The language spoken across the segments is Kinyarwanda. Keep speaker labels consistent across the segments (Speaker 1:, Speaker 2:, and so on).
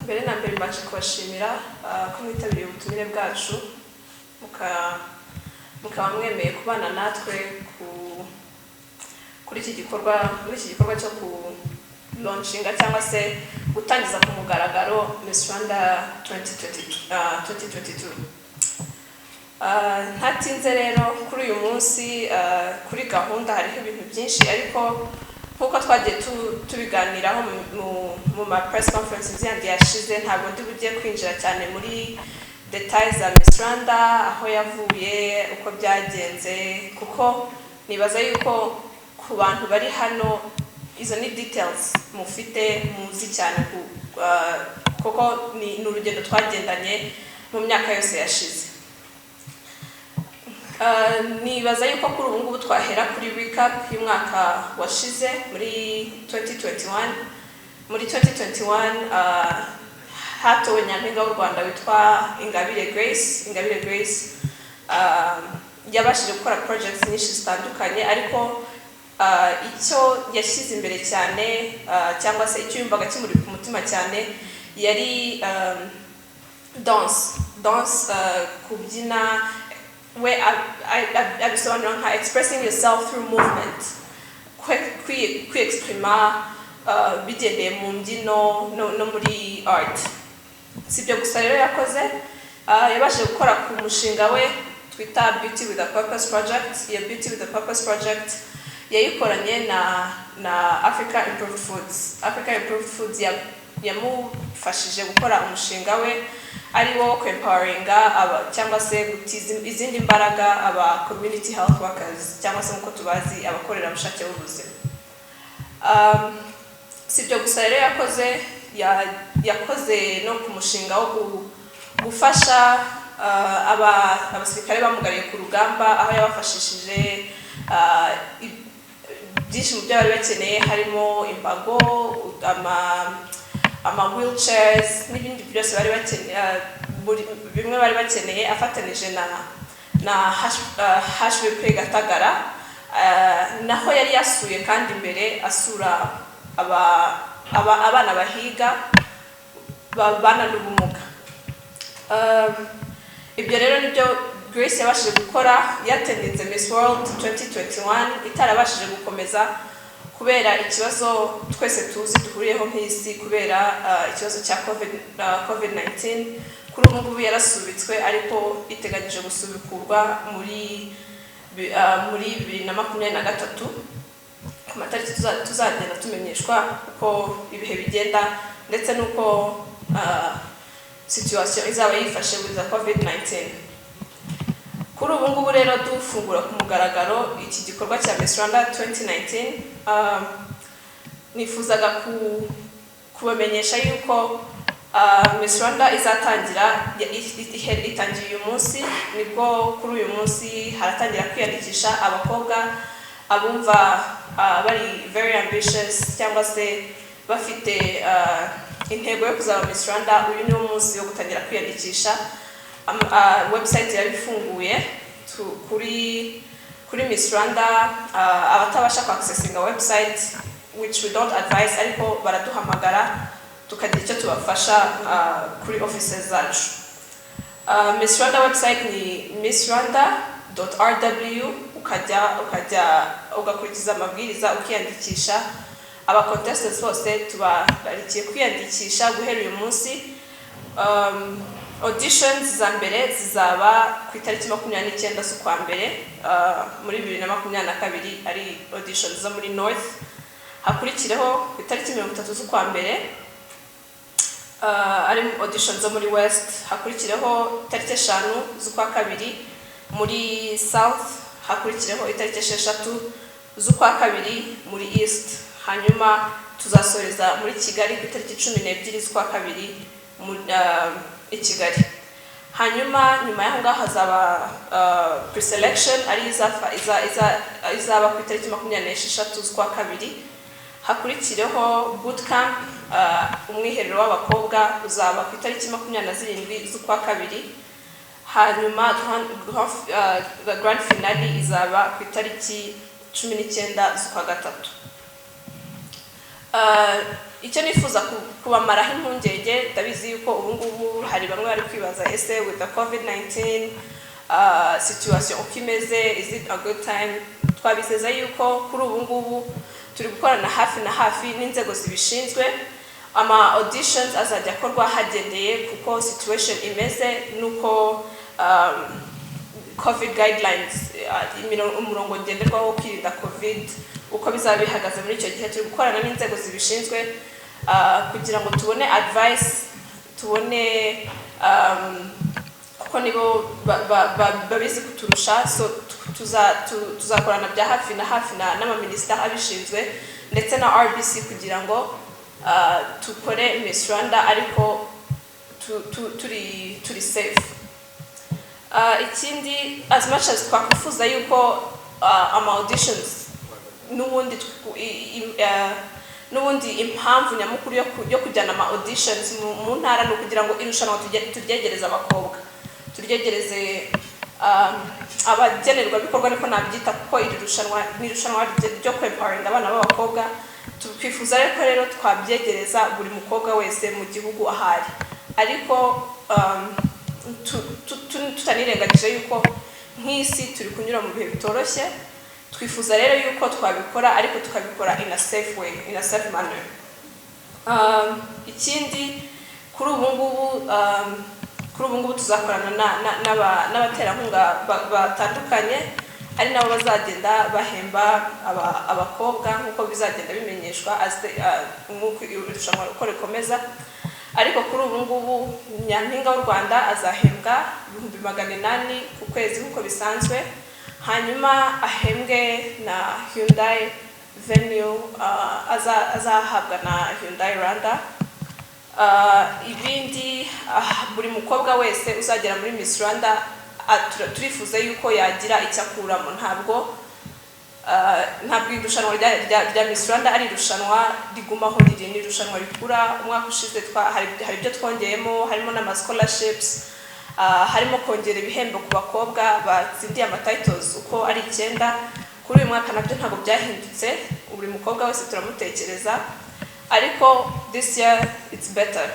Speaker 1: mbere na mbere mbaje kubashimira ko mwitabiriye ubutumire bwacu mukaba mwemeye kubana natwe kuri iki gikorwa cyo ku launchinga cyangwa se gutangiza ku mugaragaro Miss Rwanda 2022. Ntatinze rero kuri uyu munsi kuri gahunda hariho ibintu byinshi, ariko nkuko twagiye tubiganiraho mu ma press conferences yandi yashize, ntabwo ndi bugiye kwinjira cyane muri details za Miss Rwanda, aho yavuye, uko byagenze, kuko nibaza yuko ku bantu bari hano izo ni details mufite muzi cyane kuko ni urugendo twagendanye mu myaka yose yashize. Nibaza yuko kuri ubu ngubu twahera kuri recap y'umwaka washize muri 2021. Muri 2021 hatowe nyampinga w'u Rwanda witwa Ingabire Grace. Yabashije gukora projects nyinshi zitandukanye, ariko icyo yashyize imbere cyane cyangwa se icyo yumvaga kimuri ku mutima cyane yari dance, kubyina. We abisobanura nka expressing yourself through movement, kwi-exprima bigendeye mu mbyino no muri art. Sibyo gusa rero yakoze, yabashije gukora ku mushinga we twita Beauty with a Purpose Project. Iyo Beauty with a Purpose Project yayikoranye na Africa Improved Foods. Yamufashije gukora umushinga we ari wo empoweringa cyangwa se gutiza izindi imbaraga aba community health workers, cyangwa se nkuko tubazi abakorera bushake b'ubuzima. Sibyo gusa rero yakoze no ku mushinga wo gufasha abasirikare bamugariye ku rugamba, aho yabafashishije byinshi mu byo bari bakeneye, harimo imbago, ama wheelchairs n'ibindi byose bari bakeneye, bimwe bari bakeneye, afatanije na HVP Gatagara. Naho yari yasuye kandi imbere asura abana bahiga babana n'ubumuga. Ibyo rero nibyo Grace yabashije gukora. Yatendinze Miss World 2021 itarabashije gukomeza kubera ikibazo twese tuzi duhuriyeho nk'isi, kubera ikibazo cya COVID-19. Kuri ubu ngubu yarasubitswe, ariko iteganyije gusubikurwa muri 2023 ku matariki tuzagenda tumenyeshwa uko ibihe bigenda ndetse n'uko situation izaba yifashe with COVID-19. Kuri ubu ngubu rero dufungura ku mugaragaro iki gikorwa cya Miss Rwanda 2019. Nifuzaga kubamenyesha yuko Miss Rwanda izatangira itangiye uyu munsi. Nibwo kuri uyu munsi haratangira kwiyandikisha abakobwa abumva bari very ambitious cyangwa se bafite intego yo kuzaba Miss Rwanda. Uyu ni umunsi wo gutangira kwiyandikisha. Website yabifunguye kuri Miss Rwanda. Abatabasha accessinga website, which we don't advise, ariko baraduhamagara tukagira icyo tubafasha kuri offices zacu. Miss Rwanda website ni missrwanda.rw. ugakurikiza amabwiriza ukiyandikisha. Aba contestants bose tubarikiye kwiyandikisha guhera uyu munsi. Auditions za mbere zizaba ku itariki 29 z'ukwa mbere muri 2022, ari auditions zo muri North. Hakurikireho ku itariki 30 z'ukwa mbere ari auditions zo muri West. Hakurikireho itariki 5 z'ukwa kabiri muri South. Hakurikireho itariki 6 z'ukwa kabiri muri East. Hanyuma tuzasoreza muri Kigali ku itariki 12 z'ukwa kabiri i Kigali. Hanyuma nyuma y'aho ngaho hazaba pre-selection ari izaba ku itariki 26 z'ukwa kabiri. Hakurikireho bootcamp, umwiherero w'abakobwa uzaba ku itariki 27 z'ukwa kabiri. Hanyuma grand finale izaba ku itariki 19 z'ukwa gatatu. icyo nifuza kubamaraho impungenge ndabizi yuko ubu ngubu hari bamwe bari kwibaza ese with the COVID-19 situation uko imeze, is it a good time? Twabizeza yuko kuri ubu ngubu turi gukorana hafi na hafi n'inzego zibishinzwe. Ama auditions azajya akorwa hagendeye kuko situation imeze nuko COVID guidelines, umurongo ngenderwaho wo kwirinda COVID uko bizaba bihagaze muri icyo gihe. Turi gukorana n'inzego zibishinzwe kugira ngo tubone advice, tubone kuko nibo babizi kuturusha, so tuzakorana bya hafi na hafi n'amaminister abishinzwe ndetse na RBC kugira ngo tukore Miss Rwanda ariko turi safe. Ikindi, as much as twakwifuza yuko ama auditions n'ubundi impamvu nyamukuru yo kujyana ama auditions mu ntara ni ukugira ngo irushanwa turyegereze abakobwa, turyegereze abagenerwa bikorwa niko nabyita, kuko iri rushanwa ni irushanwa ryo kwempowering abana b'abakobwa. Twifuza rero twabyegereza buri mukobwa wese mu gihugu ahari, ariko tutanirengagije yuko nk'isi turi kunyura mu bihe bitoroshye. Twifuza rero yuko twabikora ariko tukabikora in a safe way, in a safe manner. Ikindi, kuri ubu ngubu tuzakorana n'abaterankunga batandukanye ari nabo bazagenda bahemba abakobwa nk'uko bizagenda bimenyeshwa nk'uko irushanwa uko rikomeza. Ariko kuri ubu ngubu Nyampinga w'u Rwanda azahembwa 800 ku kwezi nk'uko bisanzwe, hanyuma ahembwe na Hyundai Venue, azahabwa na Hyundai Rwanda. Ibindi, buri mukobwa wese uzagera muri Miss Rwanda turifuza yuko yagira icyo akuramo. Ntabwo irushanwa rya Miss Rwanda ari irushanwa rigumaho, ni irushanwa rikura. Umwaka ushize hari ibyo twongeyemo, harimo n'ama scholarships, harimo kongera ibihembo ku bakobwa batsindiye ama titles uko ari 9. Kuri uyu mwaka nabyo ntabwo byahindutse, buri mukobwa wese turamutekereza, ariko this year it's better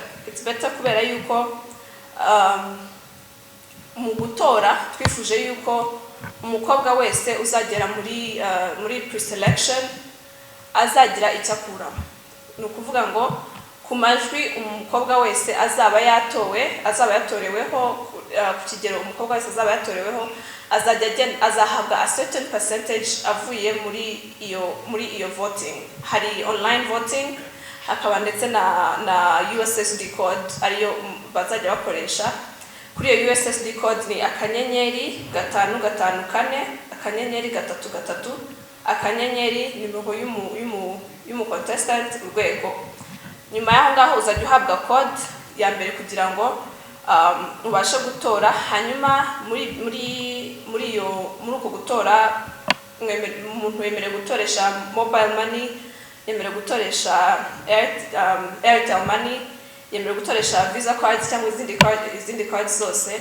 Speaker 1: kubera yuko mu gutora twifuje yuko umukobwa wese uzagera muri pre-selection azagira icyo akuramo. Ni ukuvuga ngo ku majwi umukobwa wese azaba yatoreweho, ku kigero umukobwa wese azaba yatoreweho, azahabwa a certain percentage avuye muri iyo voting. Hari online voting, hakaba ndetse na USSD code ariyo bazajya bakoresha. Kuri iyo USSD code ni akanyenyeri 554 akanyenyeri 33 akanyenyeri nimero y'umu contestant urwego. Nyuma yaho ngaho uzajya uhabwa code ya mbere kugira ngo ubashe gutora. Hanyuma muri uko gutora umuntu wemerewe gutoresha mobile money, yemerewe gutoresha Airtel money, yemerewe gutoresha Visa cards cyangwa izindi cards zose.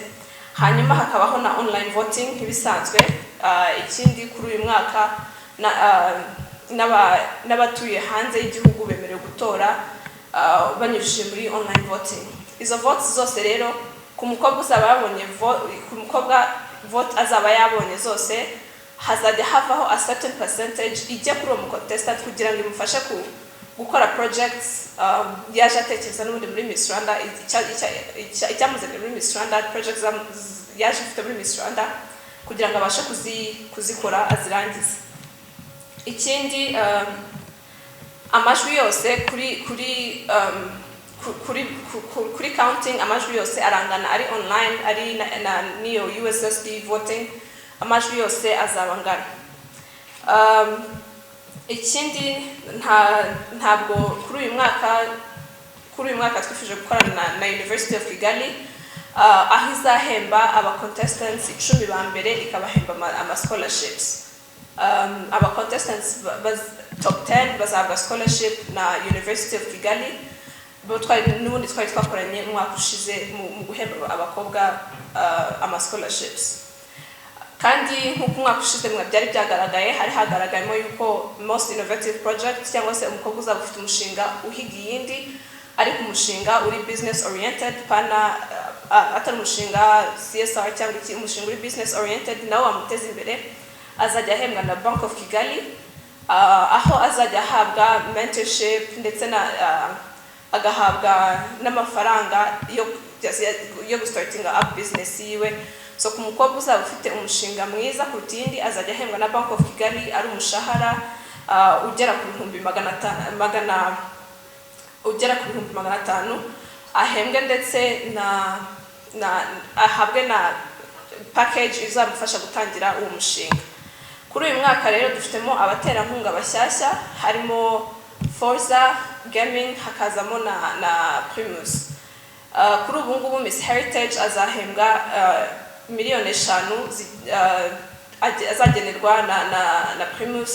Speaker 1: Hanyuma hakabaho na online voting nk'ibisanzwe. Ikindi, kuri uyu mwaka n'abatuye hanze y'igihugu bemerewe gutora banyujije muri online voting. Izo votes zose rero ku mukobwa uzaba yabonye vote azaba yabonye zose, hazajya havaho a certain percentage ijya kuri uwo contestant kugira ngo imufashe gukora projects yaje atekereza n'ubundi muri Miss Rwanda, icyamuzanye muri Miss Rwanda, projects yaje afite muri Miss Rwanda kugira ngo abashe kuzikora azirangize. Ikindi, amajwi yose kuri counting, amajwi yose arangana, ari online ari niyo USSD voting, amajwi yose azabangana. Ikindi, ntabwo kuri uyu mwaka twifuje gukorana na University of Kigali, aho izahemba aba contestants 10 ba mbere ikabahemba ama scholarships. Aba contestants top 10 bazahabwa scholarship na University of Kigali. N'ubundi twari twakoranye umwaka ushize mu guhemba abakobwa ama scholarships. kandi nk'uko umwaka ushize mwe byari byagaragaye hari hagaragayemo yuko most innovative project cyangwa se umukobwa uzaba ufite umushinga uhiga iyindi ariko umushinga uri business oriented pana atari umushinga CSR cyangwa umushinga uri business oriented nawe wamuteza imbere azajya ahembwa na Bank of Kigali aho azajya ahabwa mentorship ndetse na agahabwa n'amafaranga yo gustartinga up business yiwe. So ku mukobwa uzaba ufite umushinga mwiza ku tindi azajya ahembwa na Bank of Kigali ari umushahara ugera ku 500 ahembwe ndetse na ahabwe na package izamufasha gutangira uwo mushinga. Kuri uyu mwaka rero dufitemo abaterankunga bashyashya harimo Forza Gaming hakazamo na Primus. Kuri ubu ngubu Miss Heritage azahembwa miliyoni 5 azagenerwa na Primus.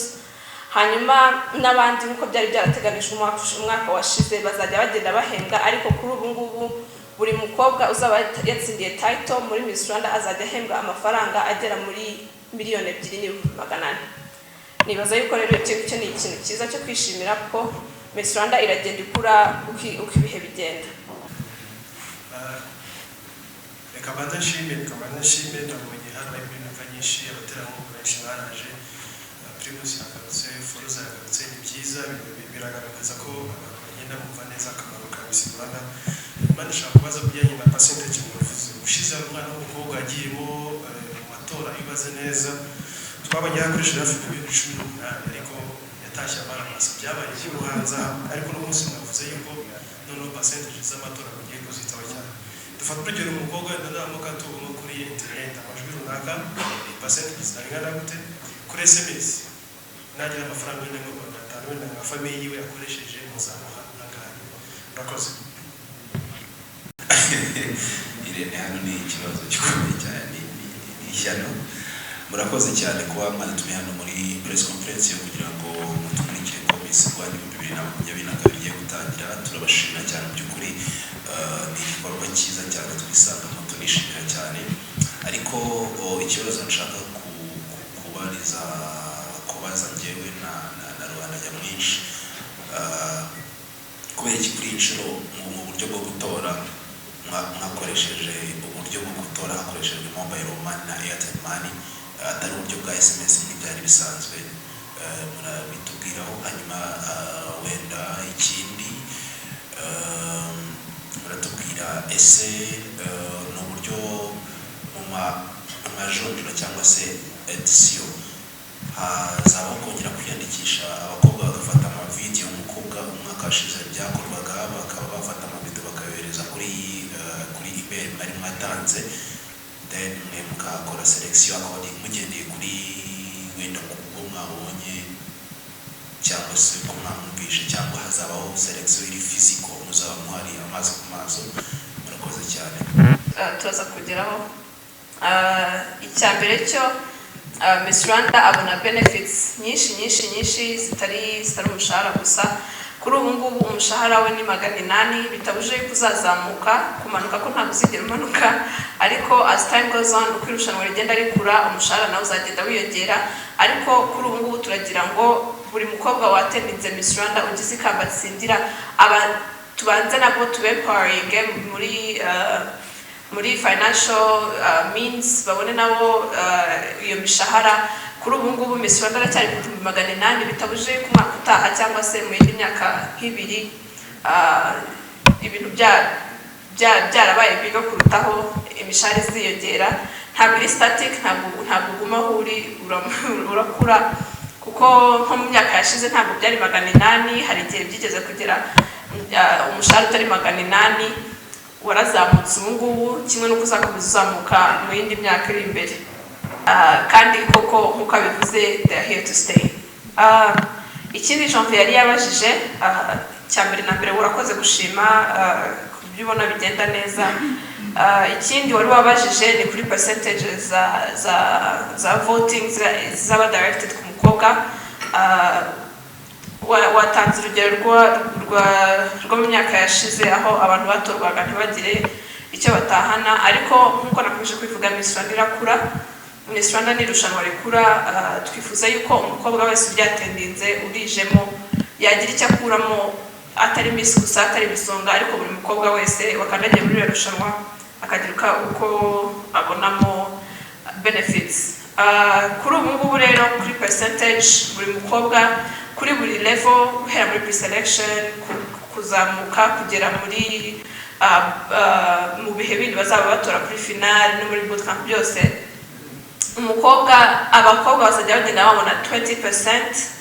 Speaker 1: Hanyuma n'abandi nkuko byari byarateganijwe umwaka washize bazajya bagenda bahembwa ariko kuri ubu ngubu buri mukobwa uzaba yatsindiye title muri Miss Rwanda azajya ahembwa amafaranga agera muri miliyoni 2,800. Nibaza yuko rero icyo ni ikintu cyiza cyo kwishimira ko Miss Rwanda iragenda ikura uko ibihe bigenda.
Speaker 2: Reka badashime nabonye hano ibintu byinshi abaterankunga benshi baraje Primus yagarutse Forza yagarutse ni byiza biragaragaza ko abantu bagenda bumva neza akamaro ka Miss Rwanda. Imana ishaka kubaza kujyanye na percentage muvuze ushize umwana w'umukobwa agiyemo matora ibaze neza twabanye yakoresheje hafi 2018 ariko yatashye abaramasa byabaye cy'ubuhanza ariko no munsi mwavuze yuko noneho percentage z'amatora bagiye kuzitaba cyane. Dufata urugero umukobwa ndanamuka tubamo kuri internet amajwi runaka percentage zingana gute kuri SMS nagira amafaranga y'u Rwanda 5 wenda nka family yiwe yakoresheje muzamuha nangana. Murakoze.
Speaker 3: Irene hano ni ikibazo gikomeye cyane ishyano. Murakoze cyane kuba mwatumiye hano muri press conference yo kugira ngo mutumurikire ko Miss Rwanda 2022 bigiye gutangira. Turabashimira cyane by'ukuri ni igikorwa cyiza cyane twisangamo tunishimira cyane ariko ikibazo nshaka kubaza njyewe na Rwanda nyamwinshi kubera iki kuri inshuro mu buryo bwo gutora mwakoresheje uburyo bwo gutora hakoreshejwe mobile money na Airtel money atari uburyo bwa SMS nk'ibyari bisanzwe murabitubwiraho. Hanyuma wenda ikindi muratubwira ese n'uburyo mu majonjora cyangwa se edition hazabaho kongera kwiyandikisha abakobwa bagafata amavideo umukobwa umwaka washize byakorwaga bakaba bafata amavideo bakayohereza kuri email mwari mwatanze then mwe mukakora selection according mugendeye kuri wenda kuko mwabonye cyangwa se ko mwamwumvishe cyangwa hazabaho selection iri physical muzaba muhari amazi ku maso. Murakoze cyane.
Speaker 1: Tuza kugeraho icyambere cyo Miss Rwanda abona benefits nyinshi zitari umushahara gusa. Kuri ubu ngubu umushahara we ni 800 bitabuje kuzazamuka kumanuka ko nta muzigero umanuka ariko as time goes on uko irushanwa rigenda rikura umushahara nawe uzagenda wiyongera ariko kuri ubu ngubu turagira ngo buri mukobwa wateninze Miss Rwanda ugize ikamba tsindira tubanze nabo empowering muri financial means babone nabo iyo mishahara. Kuri ubu ngubu Miss Rwanda aracyari ku 800 bitabuje ku mwaka utaha cyangwa se mu yindi myaka nk'ibiri ibintu byarabaye biga kurutaho imishahara iziyongera ntabwo iri static ntabwo guma uri urakura kuko nko mu myaka yashize ntabwo byari 800 hari igihe byigeze kugera umushahara utari 800 warazamutse ubu ngubu kimwe no kuzamuka mu yindi myaka iri imbere kandi koko nkuko bivuze they are here to stay. Ikindi Janvier yari yabajije cyambere na mbere urakoze gushima kubibona bigenda neza. Ikindi wari wabajije ni kuri percentages za voting zaba directed ku mukobwa. Watanze urugero rwo mu myaka yashize aho abantu batorwaga ntibagire icyo batahana ariko nkuko nakomeje kwivuga Miss Rwanda irakura Miss Rwanda ni irushanwa rikura, twifuza yuko umukobwa wese uryatendinze urijemo yagira icyo akuramo, atari Miss gusa, atari bisonga, ariko buri mukobwa wese wakandagiye muri irushanwa akagira uko abonamo benefits. Kuri ubu ngubu rero kuri percentage buri mukobwa kuri buri level guhera muri pre-selection kuzamuka kugera muri mu bihe bindi bazaba batora kuri final no muri bootcamp byose, abakobwa bazajya bagenda babona 20%,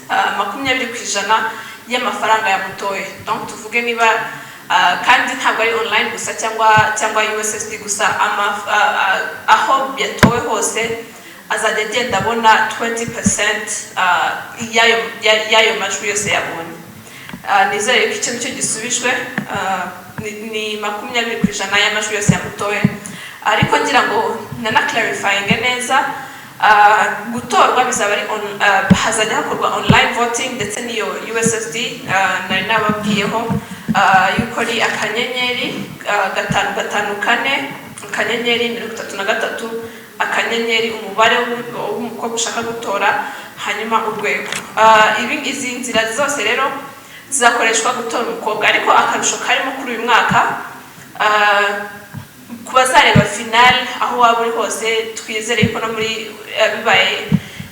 Speaker 1: 20% y'amafaranga yamutoye. Donc tuvuge niba kandi ntabwo ari online gusa cyangwa USSD gusa, aho byatowe hose azajya agenda abona 20% y'ayo majwi yose yabonye. Nizere ko icyo nicyo gisubijwe, ni 20% y'amajwi yose yamutoye. Ariko ngira ngo clarifying neza, gutorwa bizaba ari hazajya hakorwa online voting ndetse n'iyo USSD nari nababwiyeho yuko ari akanyenyeri 554 akanyenyeri 33 akanyenyeri umubare w'umukobwa ushaka gutora hanyuma urwego. Izi nzira zose rero zizakoreshwa gutora umukobwa, ariko akarusho karimo kuri uyu mwaka kubazareba final aho waba uri hose, twizere yuko no muri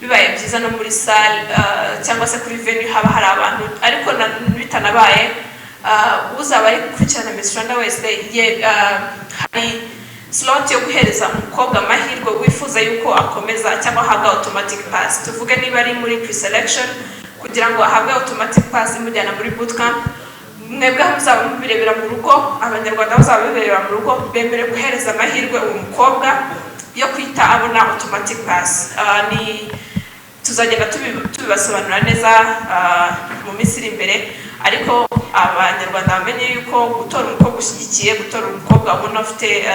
Speaker 1: bibaye byiza no muri salle cyangwa se kuri venue haba hari abantu, ariko bitanabaye uzaba ari gukurikirana Miss Rwanda wese hari slot yo guhereza umukobwa amahirwe wifuza yuko akomeza cyangwa ahabwa automatic pass. Tuvuge niba ari muri pre-selection kugira ngo ahabwe automatic pass imujyana muri bootcamp, mwebwe muzaba mubirebera mu rugo, abanyarwanda bazaba biberera mu rugo, bemere guhereza amahirwe umukobwa yo kwita abona automatic pass. Tuzagenda tubibasobanura neza mu minsi iri imbere, ariko abanyarwanda bamenye yuko gutora umukobwa ushyigikiye, gutora umukobwa ubona ufite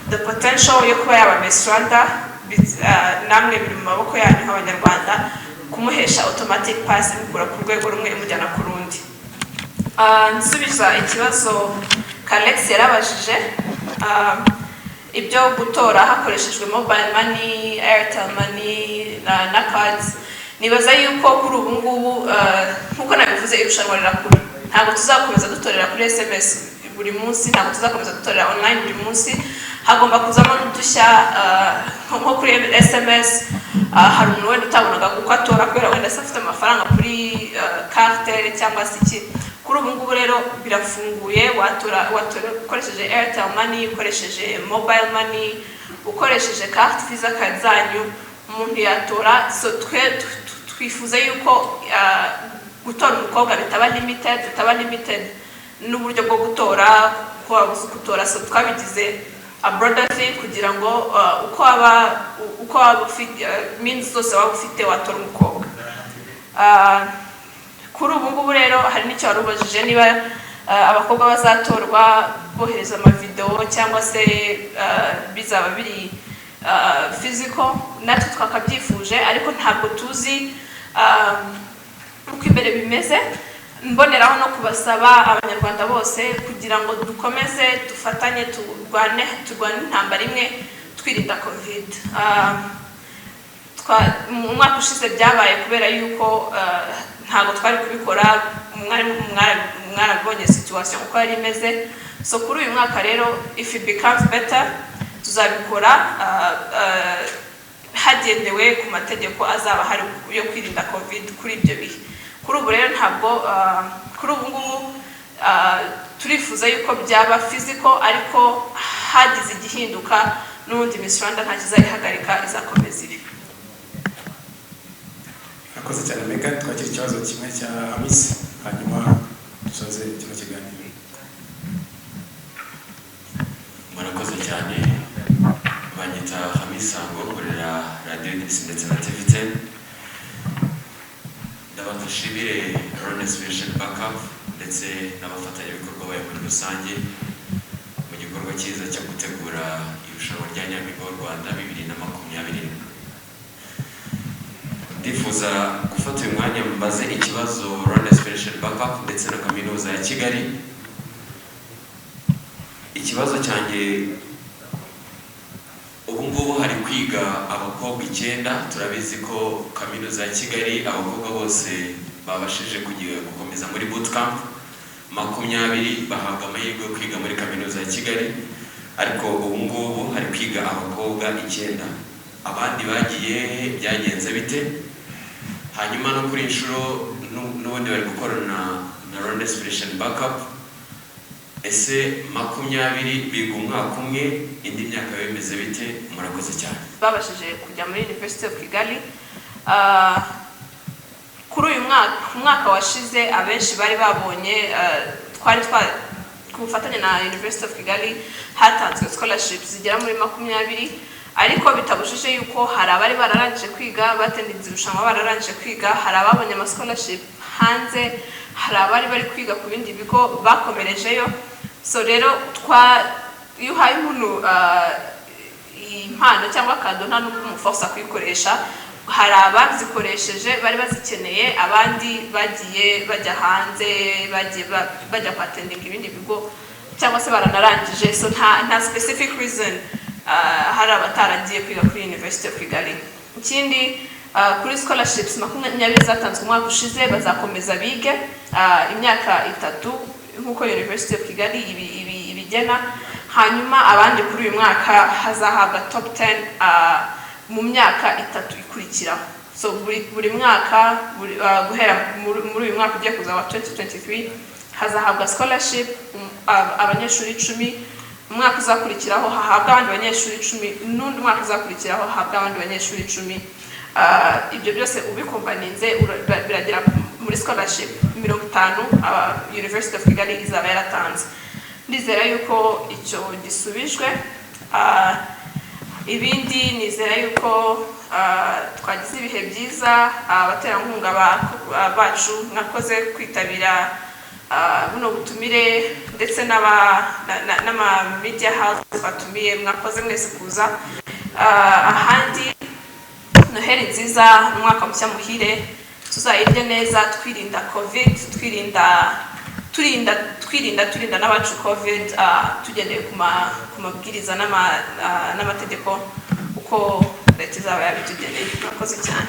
Speaker 1: the potential yo kuba yaba Miss Rwanda, namwe biri mu maboko yanyu nk'abanyarwanda kumuhesha automatic pass imukura ku rwego rumwe imujyana ku rundi. Nsubiza ikibazo Alex yarabajije, ibyo gutora hakoreshejwe mobile money, Airtel money na cards. Nibaza yuko kuri ubu ngubu nkuko nabivuze irushanwa rirakura, ntabwo tuzakomeza dutorera kuri SMS buri munsi, ntabwo tuzakomeza dutorera online buri munsi, hagomba kuzamo n'udushya nko kuri SMS. Hari umuntu wenda utabonaga kuko atora kubera wenda afite amafaranga kuri carte cyangwa se iki. Kuri ubu ngubu rero birafunguye, watora ukoresheje Airtel money, ukoresheje mobile money, ukoresheje carte Visa card zanyu, umuntu yatora. So twifuza yuko gutora umukobwa bitaba limited n'uburyo bwo gutora ko wabuze gutora. So twabigize a broader thing kugira ngo uko waba ufite means zose waba ufite watora umukobwa. Kuri ubu ngubu rero hari n'icyo warubajije niba abakobwa bazatorwa bohereza amavideo cyangwa se bizaba biri physical. Natwe twakabyifuje, ariko ntabwo tuzi uko imbere bimeze. Mboneraho no kubasaba abanyarwanda bose kugira ngo dukomeze dufatanye turwane intambara imwe twirinda covid. Mu mwaka ushize byabaye kubera yuko ntabwo twari kubikora, mwarabonye situation uko yari imeze. So kuri uyu mwaka rero if it becomes better tuzabikora hagendewe ku mategeko azaba hari yo kwirinda covid kuri ibyo bihe. Kuri ubu rero ntabwo kuri ubu ngubu turifuza yuko byaba physical, ariko hagize igihinduka n'ubundi Miss Rwanda nta kizayihagarika, izakomeza ibi.
Speaker 4: Akoze cyane Megan, twakira ikibazo kimwe cya Hamisi hanyuma dusoze kino kiganiro.
Speaker 3: Murakoze cyane. Banyita Hamisi Sango, korera Radio ndetse na TV10. Ndabashimire Rwanda Special Backup ndetse n'abafatanyabikorwa bayo muri rusange mu gikorwa cyiza cyo gutegura irushanwa rya Nyampinga w'u Rwanda 2020. Ndifuza gufata uyu mwanya mbaze ikibazo Rwanda Special Backup ndetse na Kaminuza ya Kigali. Ikibazo cyanjye ubu
Speaker 5: ngubu hari kwiga abakobwa 9. Turabizi ko kaminuza ya Kigali abakobwa bose babashije gukomeza muri bootcamp. 20 bahabwa amahirwe yo kwiga muri kaminuza ya Kigali, ariko ubu ngubu hari kwiga abakobwa 9. Abandi bagiye byagenze bite? Hanyuma no kuri inshuro n'ubundi bari gukorana na Rwanda Inspiration Backup. Ese 20 biga umwaka umwe, indi myaka bimeze bite? Murakoze cyane.
Speaker 1: Babashije kujya muri University of Kigali. Kuri uyu mwaka washize abenshi bari babonye twari ku bufatanye na University of Kigali hatanzwe scholarships zigera muri 20, ariko bitabujije yuko hari abari bararangije kwiga batendinze irushanwa bararangije kwiga, hari ababonye ama scholarship hanze, hari abari bari kwiga ku bindi bigo bakomerejeyo. So rero iyo uhaye umuntu impano cyangwa kado nta n'uko umuforsa kuyikoresha, hari abazikoresheje bari bazikeneye, abandi bagiye bajya hanze, bajya kwatendinga ibindi bigo cyangwa se baranarangije. So nta specific reason hari abataragiye kwiga kuri University of Kigali. Ikindi kuri scholarships 20 zatanzwe umwaka ushize bazakomeza bige imyaka 3 nkuko University of Kigali ibigena. Hanyuma abandi kuri uyu mwaka hazahabwa top 10 mu myaka 3 ikurikiraho. So buri mwaka guhera muri uyu mwaka ugiye kuza wa 2023 hazahabwa scholarship abanyeshuri 10, umwaka uzakurikiraho hahabwa abandi banyeshuri 10, n'undi mwaka uzakurikiraho hahabwa abandi banyeshuri 10. Ibyo byose ubikombaninze biragera muri scholarship 50 University of Kigali izaba yaratanze. Ndizera yuko icyo gisubijwe. Ibindi nizera yuko twagize ibihe byiza, abaterankunga bacu mwakoze kwitabira buno butumire, ndetse n'ama media house batumiye, mwakoze mwese kuza. Ahandi Noheli nziza, umwaka mushya muhire, tuzayirye neza twirinda covid, twirinda n'abacu covid, tugendeye ku mabwiriza n'amategeko uko leta izaba yabitugeneye. Mwakoze cyane.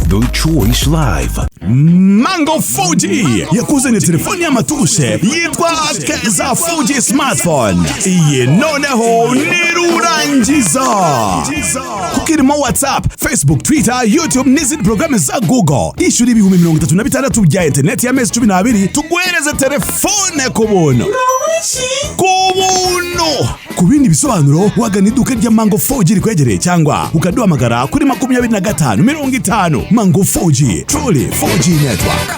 Speaker 6: The Choice Live. Mango 4G yakuzanye telefoni y'amatushe yitwa Keza 4G smartphone. Iyi noneho nirurangiza. Kukirimo WhatsApp, Facebook, Twitter, YouTube n'izindi programme za Google. Ishuri ibihumbi 36 bya internet ya mezi 12 tuguhereze telefone ku buntu. Ku bindi bisobanuro wagana iduka rya Mango 4G rikwegereye cyangwa ukaduhamagara kuri 25 50. Mango 4G, truly 4G network.